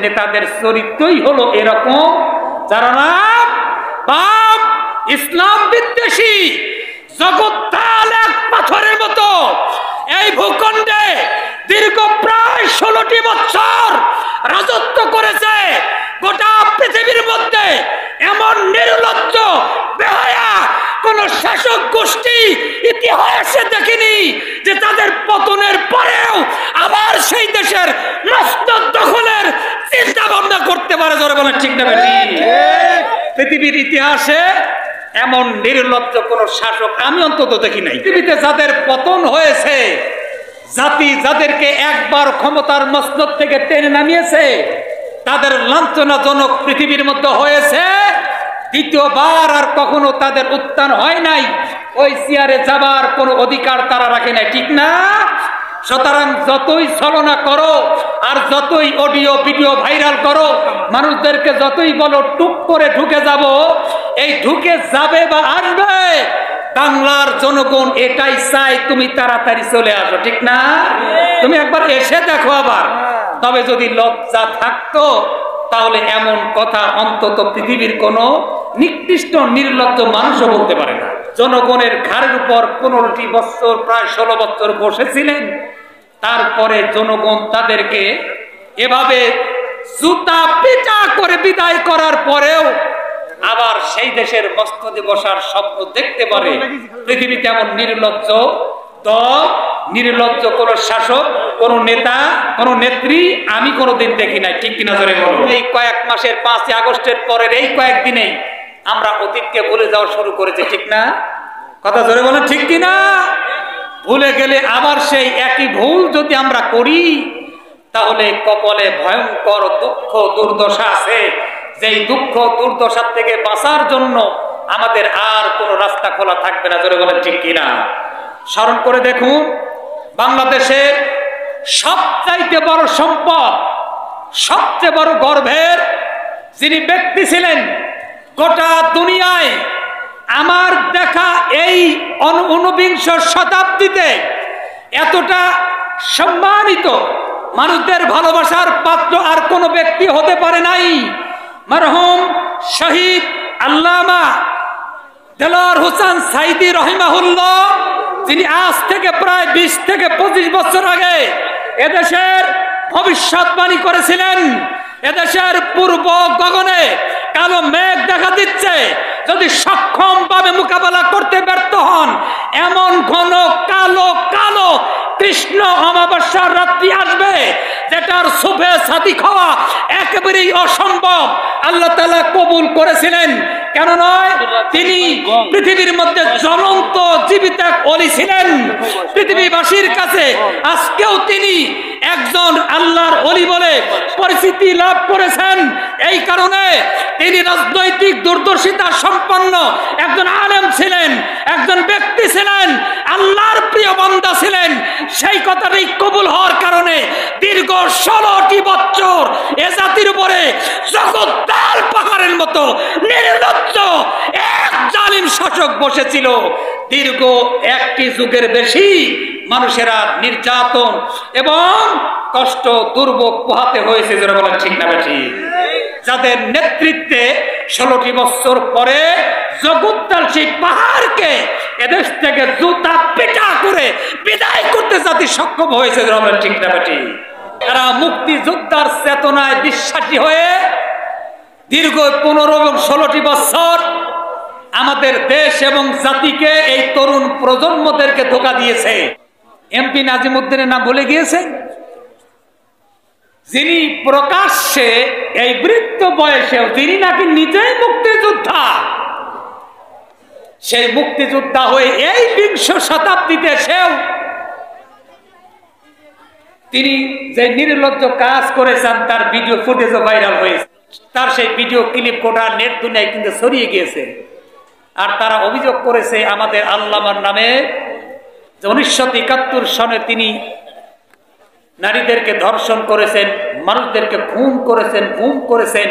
নেতাদের চরিত্রই হলো এরকম, যারা নাম পাপ ইসলাম বিদ্বেষী, জগৎ এক পাথরের মতো এই ভূখণ্ডে দীর্ঘ প্রায় 16টি বছর রাজত্ব করেছে। গোটা পৃথিবীর মধ্যে এমন নির্লজ্জ বেহায়া কোন শাসক গোষ্ঠী ইতিহাসে দেখিনি যে তাদের পতনের পরেও আবার সেই দেশের মস্তক দখলের চিন্তা ভাবনা করতে পারে। জোরে বলেন ঠিক না বেটি? পৃথিবীর ইতিহাসে এমন নির্লজ্জ কোন শাসক আমি অন্তত দেখি নাই। পৃথিবীতে যাদের পতন হয়েছে, জাতি যাদেরকে একবার ক্ষমতার মসনদ থেকে টেনে নামিয়েছে, তাদের লাঞ্ছনাজনক পৃথিবীর মধ্যে হয়েছে, দ্বিতীয়বার আর কখনো তাদের উত্থান হয় নাই। ওই চেয়ারে যাবার কোনো অধিকার তারা রাখে নাই, ঠিক না? সুতরাং যতই ছলনা করো আর যতই অডিও ভিডিও ভাইরাল করো, মানুষদেরকে যতই বলো টুক করে ঢুকে যাব, এই ঢুকে যাবে বা আসবে, বাংলার জনগণ এটাই চায় তুমি তাড়াতাড়ি চলে আসো, ঠিক না? তুমি একবার এসে দেখো আবার। তবে যদি লজ্জা থাকতো তাহলে এমন কথা অন্তত পৃথিবীর কোন নিকৃষ্ট নির্লজ্জ মানুষও বলতে পারে না। জনগণের ঘাড়ের উপর 15টি বছর প্রায় 16 বছর বসেছিলেন, তারপরে জনগণ তাদেরকে এভাবে জুতা পিটা করে বিদায় করার পরেও আবার সেই দেশের মস্তদে বসার স্বপ্ন দেখতে পারে। পৃথিবীতে এমন নির্লজ্জ দল, নির্লজ্জ কোন শাসক, কোন নেতা, কোন নেত্রী আমি কোনোদিন দেখি নাই, ঠিক কিনা জোরে বলো? এই কয়েক মাসের 5ই আগস্টের পরের এই কয়েকদিনেই আমরা অতীতকে ভুলে যাওয়া শুরু করেছি, ঠিক না? কথা জোরে বলেন ঠিক কিনা? ভুলে গেলে আবার সেই একই ভুল যদি আমরা করি, তাহলে কপালে ভয়ঙ্কর দুঃখ দুর্দশা আছে। যেই দুঃখ দুর্দশার থেকে বাঁচার জন্য আমাদের আর কোনো রাস্তা খোলা থাকবে না। জোরে বলেন ঠিক কিনা? স্মরণ করে দেখুন, বাংলাদেশের সবচাইতে বড় সম্পদ, সবচেয়ে বড় গর্বের যিনি ব্যক্তি ছিলেন গোটা দুনিয়ায়, আমার দেখা এই 19বিংশ শতাব্দীতে এতটা সম্মানিত মানুষদের ভালোবাসার পাত্র আর কোনো ব্যক্তি হতে পারে নাই। মরহুম শহীদ আল্লামা দেলোয়ার হোসেন সাইদি রহিমাহুল্লাহ, যিনি আজ থেকে প্রায় 20 থেকে 25 বছর আগে এদেশের ভবিষ্যৎবাণী করেছিলেন। এদেশের পূর্ব গগনে কালো মেঘ দেখা দিচ্ছে, যদি সক্ষমভাবে মোকাবেলা করতে ব্যর্থ হন, এমন ঘন কালো কালো কৃষ্ণ অমাবস্যার রাত্রি আসবে যেটার শুভে সাথী খাওয়া একেবারেই অসম্ভব। আল্লাহ তাআলা কবুল করেছিলেন, কেন নয়? তিনি পৃথিবীর মধ্যে জ্বলন্ত জীবিত এক ওলি ছিলেন। পৃথিবীবাসীর কাছে আজকেও তিনি একজন আল্লাহর ওলি বলে পরিচিতি লাভ করেছেন। এই কারণে তিনি রাজনৈতিক দূরদর্শিতা সম্পন্ন একজন আলেম ছিলেন, একজন ব্যক্তি ছিলেন, আল্লাহর প্রিয় বান্দা ছিলেন। সেই কথাটাই কবুল হওয়ার কারণে দীর্ঘ 16টি বছর এ জাতির উপরে জগদ্দল পাহাড়ের মতো নির্লজ্জ এক জালিম শাসক বসেছিল। দীর্ঘ একটি যুগের বেশি মানুষেরা নির্যাতন এবং কষ্ট দুর্ভোগ পোহাতে হয়েছে। যারা বলেন ঠিক না বেশি, যাদের নেতৃত্বে 16টি বছর পরে জগদ্দল সেই পাহাড়কে এদেশ থেকে জুতা পিটা করে বিদায় করতে জাতি সক্ষম হয়েছে। যারা বলেন ঠিক না বেশি, তারা মুক্তিযোদ্ধার চেতনায় বিশ্বাসী হয়ে দীর্ঘ 15 এবং 16টি বছর আমাদের দেশ এবং জাতিকে, এই তরুণ প্রজন্মদেরকে ধোঁকা দিয়েছে। এমপি নাজিমউদ্দিনের নাম ভুলে গিয়েছেন, যিনি প্রকাশ্যে এই বৃদ্ধ বয়সেও তিনি নাকি নিজেই মুক্তিযোদ্ধা, সেই মুক্তিযোদ্ধা হয়ে এই 20 শতাব্দীতে সেও তিনি যে নির্লজ্জ কাজ করেছেন তার ভিডিও ফুটেজও ভাইরাল হয়েছে। তার সেই ভিডিও ক্লিপ গোটা নেট দুনিয়ায় কিন্তু ছড়িয়ে গিয়েছে। আর তারা অভিযোগ করেছে আমাদের আল্লামার নামে যে 1971 সনে তিনি নারীদেরকে ধর্ষণ করেছেন, মানুষদেরকে খুন করেছেন।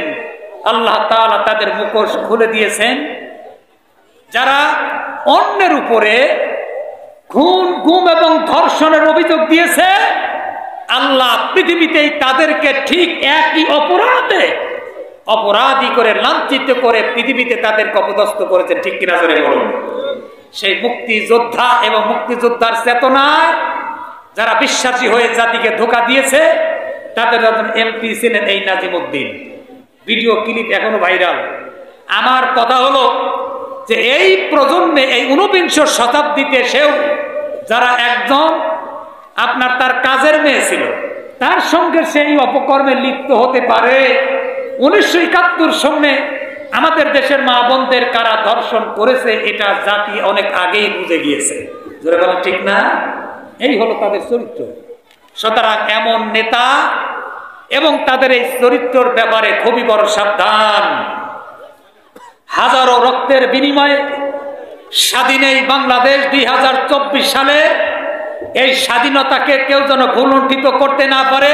আল্লাহ তাআলা তাদের মুখোশ খুলে দিয়েছেন। যারা অন্যের উপরে খুন, গুম এবং ধর্ষণের অভিযোগ দিয়েছে, আল্লাহ পৃথিবীতেই তাদেরকে ঠিক একই অপরাধী করে লাঞ্ছিত করে পৃথিবীতে তাদেরকে অপদস্থ করেছেন, ঠিক কিনা জোরে বলুন। সেই মুক্তিযোদ্ধা এবং মুক্তিযোদ্ধার চেতনায় যারা বিশ্বাসী হয়ে জাতিকে ধোঁকা দিয়েছে তাদের একজন এমপি ছিলেন এই নাজিমউদ্দিন। ভিডিও ক্লিপ এখনো ভাইরাল। আমার কথা হলো যে এই প্রজন্মে এই 49 শতাব্দীতে সেও যারা একজন আপনার তার কাজের মেয়ে ছিল তার সঙ্গে সেই অপকর্মে লিপ্ত হতে পারে। 1971 সনে আমাদের দেশের মা বোনদের কারা ধর্ষণ করেছে এটা জাতি অনেক আগেই বুঝে গিয়েছে, জোরে বলেন ঠিক না? এই হলো তাদের চরিত্র। সুতরাং এমন নেতা এবং তাদের এই চরিত্রের ব্যাপারে খুবই বড় সাবধান। হাজারো রক্তের বিনিময়ে স্বাধীন এই বাংলাদেশ 2024 সালে এই স্বাধীনতাকে কেউ যেন ভুলুণ্ঠিত করতে না পারে,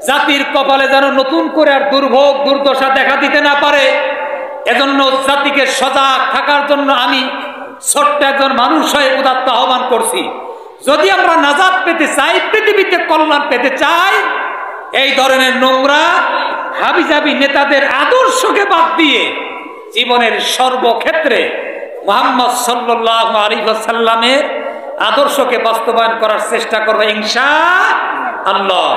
জাতির কপালে যেন নতুন করে আর দুর্ভোগ দুর্দশা দেখা দিতে না পারে, এজন্য জাতিকে সজাগ থাকার জন্য আমি ছোট্ট একজন মানুষ হয়ে উদাত্ত আহ্বান করছি। যদি আমরা নাজাত পেতে চাই, পৃথিবীতে কল্যাণ পেতে চাই, এই ধরনের নোংরা হাবিজাবি নেতাদের আদর্শকে বাদ দিয়ে জীবনের সর্বক্ষেত্রে মুহাম্মদ সাল্লাল্লাহু আলাইহি ওয়াসাল্লামের আদর্শকে বাস্তবায়ন করার চেষ্টা করবে ইনশাআল্লাহ।